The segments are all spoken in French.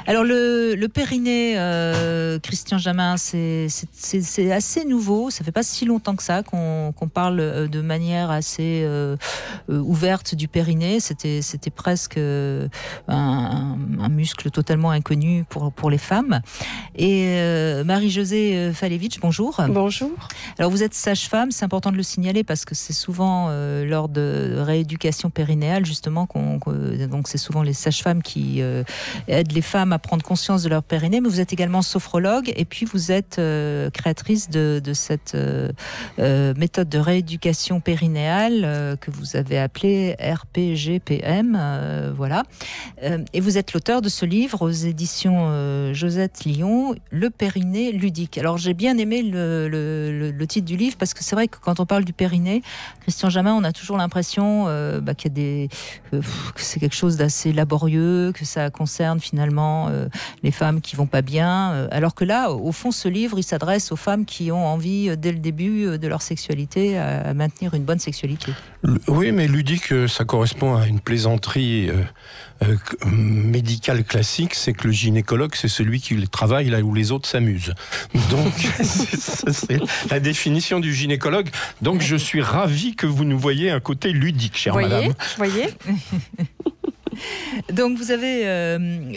Alors le périnée, Christian Jamin, c'est assez nouveau. Ça fait pas si longtemps que ça qu'on parle de manière assez ouverte du périnée. C'était presque un muscle totalement inconnu pour les femmes. Et Marie-Josée Falevitch, bonjour. Bonjour. Alors vous êtes sage-femme, c'est important de le signaler parce que c'est souvent lors de rééducation périnéale justement donc c'est souvent les sages-femmes qui aident les femmes à prendre conscience de leur périnée, mais vous êtes également sophrologue et puis vous êtes créatrice de cette méthode de rééducation périnéale que vous avez appelée RPGPM, voilà. Et vous êtes l'auteur de ce livre aux éditions Josette Lyon, Le périnée ludique. Alors j'ai bien aimé le titre du livre parce que c'est vrai que quand on parle du périnée, Christian Jamin, on a toujours l'impression qu'il y a que c'est quelque chose d'assez laborieux, que ça concerne finalement les femmes qui vont pas bien, alors que là, au fond, ce livre, il s'adresse aux femmes qui ont envie, dès le début de leur sexualité, à maintenir une bonne sexualité. Oui, mais ludique, ça correspond à une plaisanterie médicale classique, c'est que le gynécologue, c'est celui qui travaille là où les autres s'amusent. Donc, c'est la définition du gynécologue. Donc, je suis ravi que vous nous voyez un côté ludique, chère madame. Voyez. Donc vous avez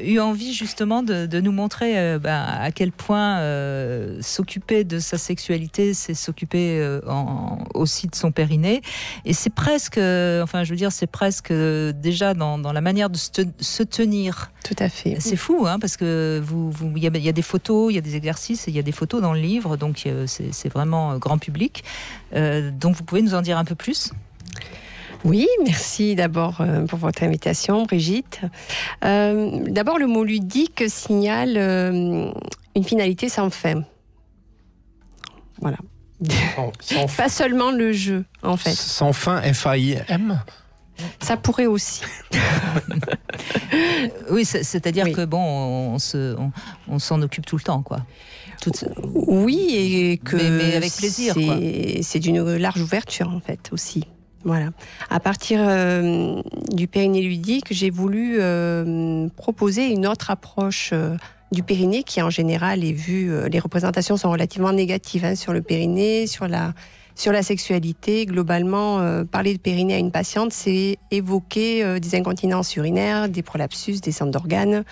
eu envie justement de nous montrer à quel point s'occuper de sa sexualité, c'est s'occuper aussi de son périnée. Et c'est presque, c'est presque déjà dans la manière de se tenir. Tout à fait. C'est fou, hein, parce que il y a des photos, il y a des exercices, et il y a des photos dans le livre, donc c'est vraiment grand public. Donc vous pouvez nous en dire un peu plus ? Oui, merci d'abord pour votre invitation, Brigitte. D'abord, le mot ludique signale une finalité sans fin. Voilà. Sans Pas seulement le jeu, en fait. Sans fin, F-A-I-M ? Ça pourrait aussi. Oui, c'est-à-dire oui. que bon, on s'en occupe tout le temps, quoi. Oui, et que mais avec plaisir. C'est d'une large ouverture, en fait, aussi. Voilà. À partir du périnée ludique, j'ai voulu proposer une autre approche du périnée qui, en général, est vue. Les représentations sont relativement négatives sur le périnée, sur la sexualité. Globalement, parler de périnée à une patiente, c'est évoquer des incontinences urinaires, des prolapsus, des centres d'organes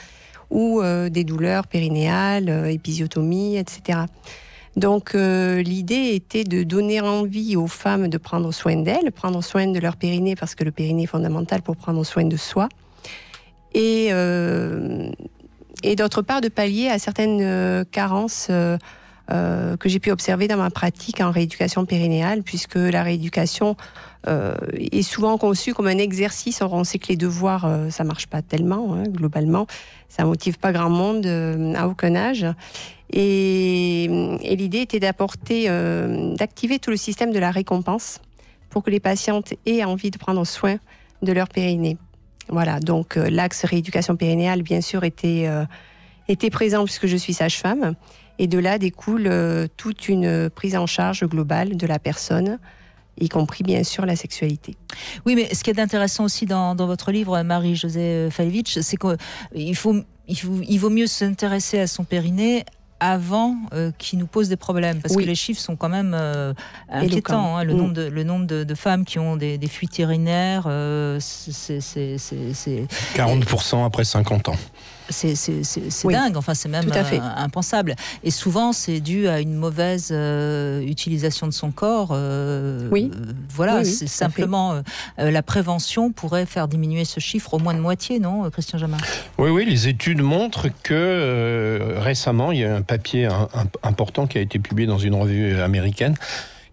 ou des douleurs périnéales, épisiotomie, etc. Donc l'idée était de donner envie aux femmes de prendre soin d'elles, prendre soin de leur périnée parce que le périnée est fondamental pour prendre soin de soi. Et d'autre part de pallier à certaines carences que j'ai pu observer dans ma pratique en rééducation périnéale, puisque la rééducation est souvent conçue comme un exercice. Or, on sait que les devoirs, ça marche pas tellement, globalement. Ça motive pas grand monde à aucun âge. Et l'idée était d'activer tout le système de la récompense pour que les patientes aient envie de prendre soin de leur périnée. Voilà, donc l'axe rééducation périnéale, bien sûr, était présent puisque je suis sage-femme. Et de là découle toute une prise en charge globale de la personne, y compris bien sûr la sexualité. Oui, mais ce qui est intéressant aussi dans votre livre, Marie-Josée Falevitch, c'est qu'il vaut mieux s'intéresser à son périnée avant qu'il nous pose des problèmes, parce que les chiffres sont quand même inquiétants. Le nombre de femmes qui ont des fuites urinaires, c'est 40% après 50 ans. C'est dingue, enfin c'est même impensable. Et souvent c'est dû à une mauvaise utilisation de son corps. C'est simplement la prévention pourrait faire diminuer ce chiffre au moins de moitié, non, Christian Jamin ? Oui, les études montrent que récemment il y a un papier important qui a été publié dans une revue américaine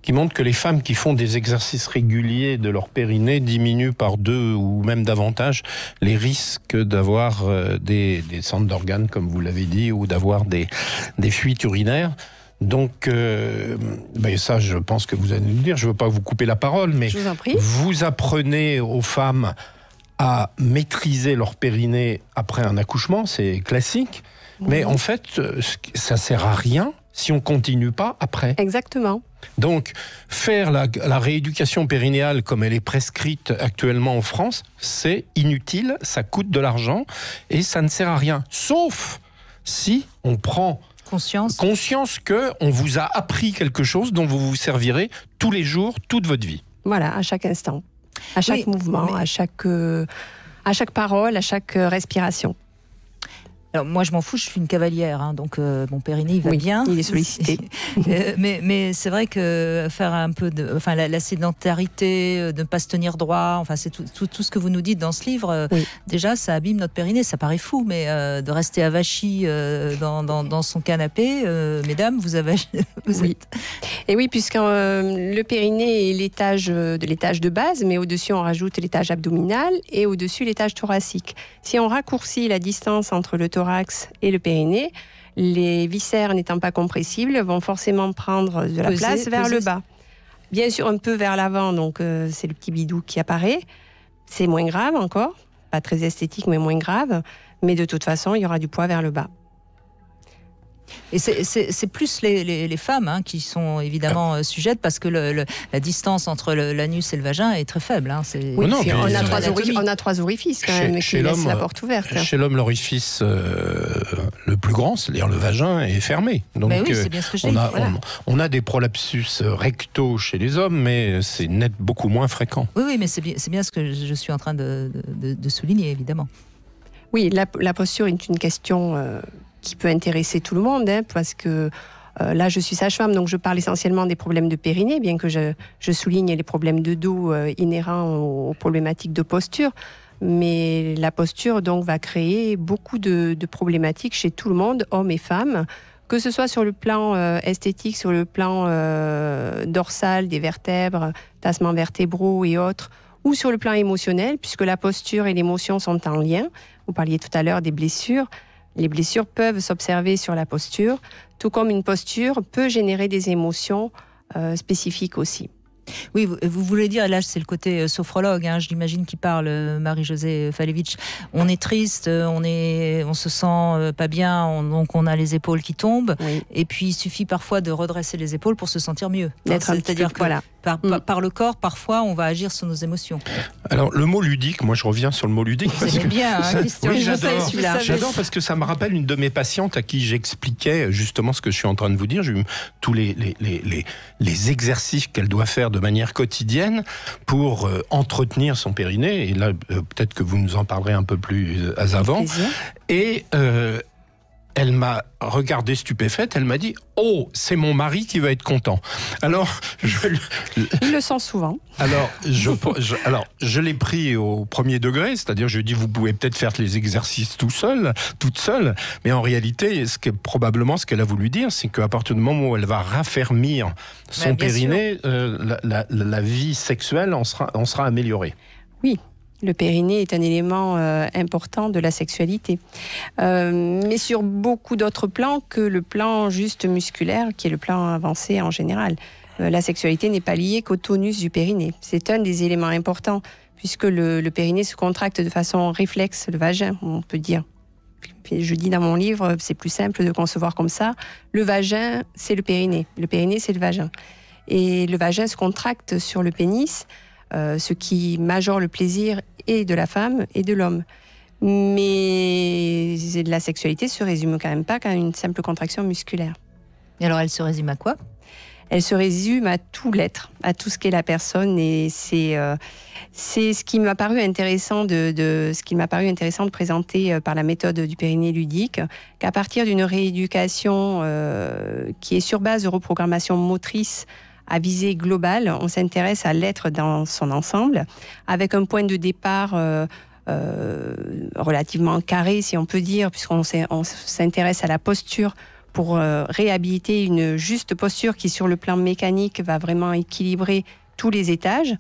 qui montre que les femmes qui font des exercices réguliers de leur périnée diminuent par 2 ou même davantage les risques d'avoir des centres d'organes, comme vous l'avez dit, ou d'avoir des fuites urinaires. Donc, ça, je pense que vous allez nous le dire. Je ne veux pas vous couper la parole, mais je vous en prie. Vous apprenez aux femmes à maîtriser leur périnée après un accouchement, c'est classique. Mais en fait, ça ne sert à rien si on continue pas après. Exactement. Donc, faire la rééducation périnéale comme elle est prescrite actuellement en France, c'est inutile, ça coûte de l'argent et ça ne sert à rien. Sauf si on prend conscience qu'on vous a appris quelque chose dont vous vous servirez tous les jours, toute votre vie. Voilà, à chaque instant, à chaque mouvement, à chaque parole, à chaque respiration. Alors moi je m'en fous, je suis une cavalière, hein, donc mon périnée il va bien. Il est sollicité. mais c'est vrai que faire un peu la sédentarité, de ne pas se tenir droit, enfin c'est tout ce que vous nous dites dans ce livre. Déjà ça abîme notre périnée, ça paraît fou, mais de rester avachi dans son canapé, mesdames, vous êtes. Et oui, puisque le périnée est l'étage de base, mais au-dessus on rajoute l'étage abdominal et au-dessus l'étage thoracique. Si on raccourcit la distance entre le thorax et le périnée, les viscères n'étant pas compressibles vont forcément prendre de la place vers le bas. Bien sûr un peu vers l'avant, donc c'est le petit bidou qui apparaît. C'est moins grave encore, pas très esthétique mais moins grave, mais de toute façon il y aura du poids vers le bas. Et c'est plus les femmes qui sont évidemment sujettes parce que la distance entre l'anus et le vagin est très faible. Hein. On a 3 orifices quand même qui laissent la porte ouverte. Chez l'homme, l'orifice le plus grand, c'est-à-dire le vagin, est fermé. Donc c'est bien ce que je dis. On a des prolapsus rectaux chez les hommes, mais c'est beaucoup moins fréquent. Oui, mais c'est bien ce que je suis en train de souligner, évidemment. Oui, la posture est une question qui peut intéresser tout le monde, parce que là, je suis sage-femme, donc je parle essentiellement des problèmes de périnée, bien que je souligne les problèmes de dos inhérents aux problématiques de posture. Mais la posture, donc, va créer beaucoup de problématiques chez tout le monde, hommes et femmes, que ce soit sur le plan esthétique, sur le plan dorsal, des vertèbres, tassements vertébraux et autres, ou sur le plan émotionnel, puisque la posture et l'émotion sont en lien. Vous parliez tout à l'heure des blessures. Les blessures peuvent s'observer sur la posture, tout comme une posture peut générer des émotions spécifiques aussi. Oui, vous voulez dire, là c'est le côté sophrologue, j'imagine qui parle, Marie-Josée Falevitch. On est triste, on se sent pas bien, donc on a les épaules qui tombent, et puis il suffit parfois de redresser les épaules pour se sentir mieux. C'est-à-dire que par le corps, parfois on va agir sur nos émotions. Alors le mot ludique, moi je reviens sur le mot ludique. C'est bien, Christian. Oui, j'adore parce que ça me rappelle une de mes patientes à qui j'expliquais justement ce que je suis en train de vous dire. J'ai eu tous les exercices qu'elle doit faire de manière quotidienne pour entretenir son périnée. Et là, peut-être que vous nous en parlerez un peu plus avant. Et elle m'a regardé stupéfaite, elle m'a dit « Oh, c'est mon mari qui va être content ». Alors, il le sent souvent. Alors, je l'ai pris au premier degré, c'est-à-dire je lui ai dit « Vous pouvez peut-être faire les exercices toute seule », mais en réalité, probablement ce qu'elle a voulu dire, c'est qu'à partir du moment où elle va raffermir son périnée, la vie sexuelle en sera améliorée. Oui. Le périnée est un élément important de la sexualité. Mais sur beaucoup d'autres plans que le plan juste musculaire, qui est le plan avancé en général. La sexualité n'est pas liée qu'au tonus du périnée. C'est un des éléments importants, puisque le périnée se contracte de façon réflexe, le vagin, on peut dire. Je dis dans mon livre, c'est plus simple de concevoir comme ça. Le vagin, c'est le périnée. Le périnée, c'est le vagin. Et le vagin se contracte sur le pénis, ce qui majore le plaisir et de la femme et de l'homme. Mais la sexualité se résume quand même pas qu'à une simple contraction musculaire. Et alors elle se résume à quoi ? Elle se résume à tout l'être, à tout ce qu'est la personne, et c'est ce qui m'a paru intéressant de présenter par la méthode du périnée ludique, qu'à partir d'une rééducation qui est sur base de reprogrammation motrice à visée globale, on s'intéresse à l'être dans son ensemble, avec un point de départ relativement carré, si on peut dire, puisqu'on s'intéresse à la posture pour réhabiliter une juste posture qui, sur le plan mécanique, va vraiment équilibrer tous les étages.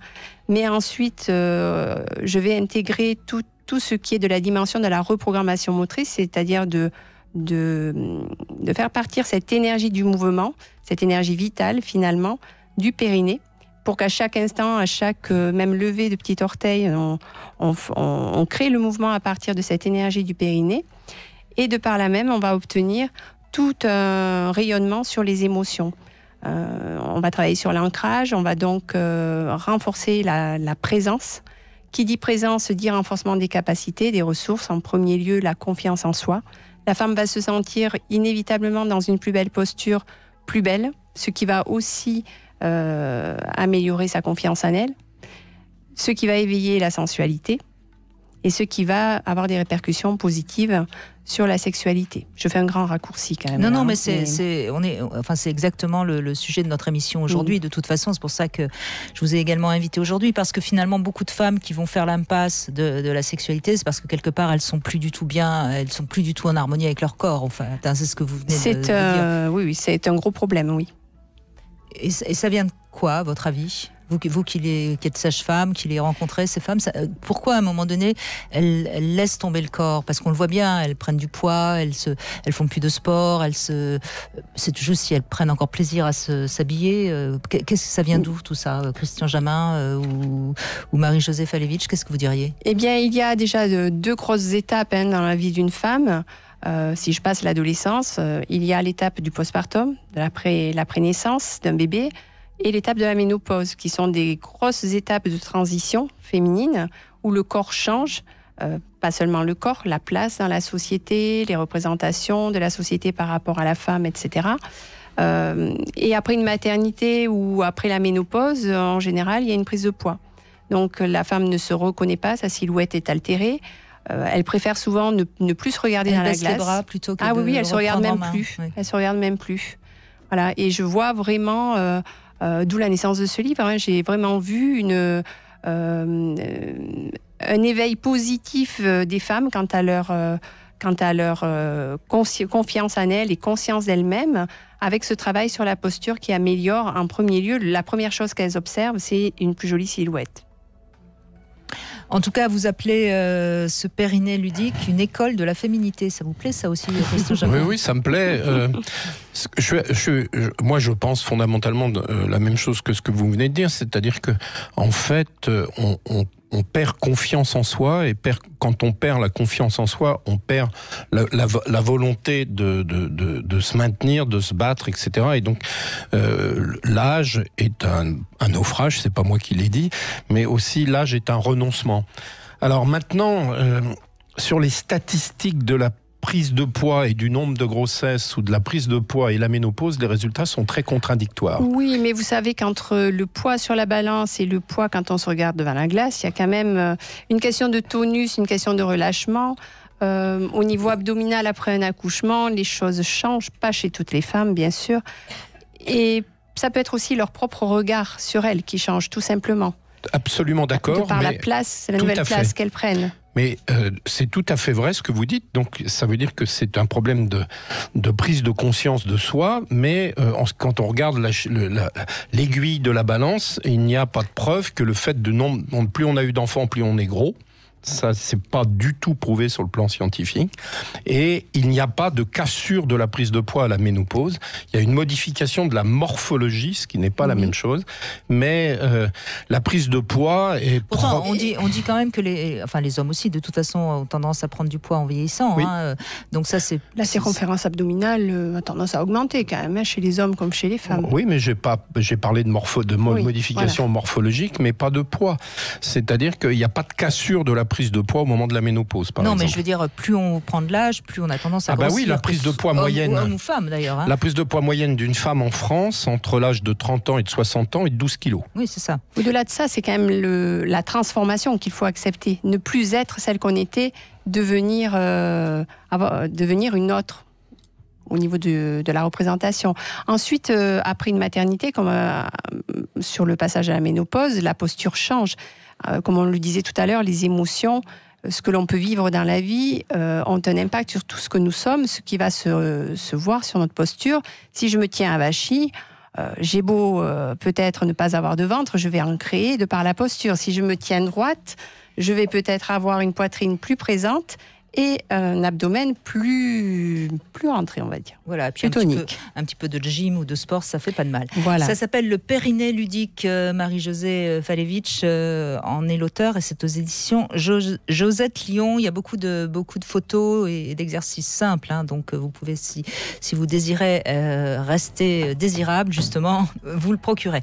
Mais ensuite, je vais intégrer tout ce qui est de la dimension de la reprogrammation motrice, c'est-à-dire de faire partir cette énergie du mouvement, cette énergie vitale finalement, du périnée, pour qu'à chaque instant, à chaque même levée de petit orteil, on crée le mouvement à partir de cette énergie du périnée. Et de par là même, on va obtenir tout un rayonnement sur les émotions. On va travailler sur l'ancrage, on va donc renforcer la présence. Qui dit présence dit renforcement des capacités, des ressources. En premier lieu, la confiance en soi. La femme va se sentir inévitablement dans une plus belle posture, plus belle, ce qui va aussi améliorer sa confiance en elle, ce qui va éveiller la sensualité et ce qui va avoir des répercussions positives sur la sexualité. Je fais un grand raccourci quand même. Non, mais c'est exactement le sujet de notre émission aujourd'hui. De toute façon, c'est pour ça que je vous ai également invité aujourd'hui, parce que finalement, beaucoup de femmes qui vont faire l'impasse de la sexualité, c'est parce que quelque part, elles sont plus du tout bien, elles sont plus du tout en harmonie avec leur corps. Enfin, c'est ce que vous venez de dire. Oui, c'est un gros problème, oui. Et ça vient de quoi, à votre avis ? Vous qui êtes sage-femme, qui les rencontrez, ces femmes, pourquoi à un moment donné, elles laissent tomber le corps ? Parce qu'on le voit bien, elles prennent du poids, elles font plus de sport, c'est juste si elles prennent encore plaisir à s'habiller. Qu'est-ce que ça vient d'où tout ça ? Christian Jamin ou Marie-Josée Falevitch, qu'est-ce que vous diriez ? Eh bien, il y a déjà deux grosses étapes dans la vie d'une femme. Si je passe l'adolescence, il y a l'étape du postpartum, la prénaissance d'un bébé, et l'étape de la ménopause, qui sont des grosses étapes de transition féminine où le corps change, pas seulement le corps, la place dans la société, les représentations de la société par rapport à la femme, etc. Et après une maternité ou après la ménopause, en général, il y a une prise de poids. Donc la femme ne se reconnaît pas, sa silhouette est altérée. Elle préfère souvent ne plus se regarder dans la glace. Elle baisse les bras plutôt que oui, elle se regarde même plus. Oui. Elle se regarde même plus. Voilà. Et je vois vraiment, d'où la naissance de ce livre, j'ai vraiment vu un éveil positif des femmes quant à leur confiance en elles et conscience d'elles-mêmes, avec ce travail sur la posture qui améliore en premier lieu. La première chose qu'elles observent, c'est une plus jolie silhouette. En tout cas, vous appelez ce périnée ludique une école de la féminité. Ça vous plaît, ça aussi, Christian Jamin ? Oui, ça me plaît. Moi, je pense fondamentalement la même chose que ce que vous venez de dire, c'est-à-dire que, en fait, on perd confiance en soi, et quand on perd la confiance en soi, on perd la volonté de se maintenir, de se battre, etc. Et donc, l'âge est un naufrage, c'est pas moi qui l'ai dit, mais aussi l'âge est un renoncement. Alors maintenant, sur les statistiques de la prise de poids et du nombre de grossesses, ou de la prise de poids et la ménopause, les résultats sont très contradictoires. Oui, mais vous savez qu'entre le poids sur la balance et le poids quand on se regarde devant la glace, il y a quand même une question de tonus, une question de relâchement. Au niveau abdominal, après un accouchement, les choses changent, pas chez toutes les femmes, bien sûr. Et ça peut être aussi leur propre regard sur elles qui change, tout simplement. Absolument d'accord. Par la place, la nouvelle place qu'elles prennent. Mais c'est tout à fait vrai ce que vous dites. Donc ça veut dire que c'est un problème de prise de conscience de soi. Mais quand on regarde l'aiguille de la balance, il n'y a pas de preuve que le fait de plus on a eu d'enfants, plus on est gros. Ça, c'est pas du tout prouvé sur le plan scientifique. Et il n'y a pas de cassure de la prise de poids à la ménopause. Il y a une modification de la morphologie, ce qui n'est pas la même chose. Mais la prise de poids est... Pourtant, on dit quand même que les hommes aussi, de toute façon, ont tendance à prendre du poids en vieillissant. Oui. Donc ça, c'est... La circonférence abdominale a tendance à augmenter quand même, chez les hommes comme chez les femmes. Oui, mais j'ai parlé de modification morphologique, mais pas de poids. C'est-à-dire qu'il n'y a pas de cassure de la prise de poids au moment de la ménopause, par exemple. Non, mais je veux dire, plus on prend de l'âge, plus on a tendance à grossir. Oui, la prise de poids moyenne... Homme ou femme, d'ailleurs. La prise de poids moyenne d'une femme en France, entre l'âge de 30 ans et de 60 ans, est de 12 kilos. Oui, c'est ça. Au-delà de ça, c'est quand même la transformation qu'il faut accepter. Ne plus être celle qu'on était, devenir une autre au niveau de la représentation. Ensuite, après une maternité, comme sur le passage à la ménopause, la posture change. Comme on le disait tout à l'heure, les émotions, ce que l'on peut vivre dans la vie, ont un impact sur tout ce que nous sommes, ce qui va se voir sur notre posture. Si je me tiens avachie, j'ai beau peut-être ne pas avoir de ventre, je vais en créer de par la posture. Si je me tiens droite, je vais peut-être avoir une poitrine plus présente et un abdomen plus rentré, on va dire. Voilà, puis un petit peu de gym ou de sport, ça fait pas de mal. Voilà. Ça s'appelle Le Périnée ludique. Marie-Josée Falevitch en est l'auteur et c'est aux éditions Josette Lyon. Il y a beaucoup de photos et d'exercices simples, hein, donc vous pouvez, si vous désirez rester désirable, justement, vous le procurez.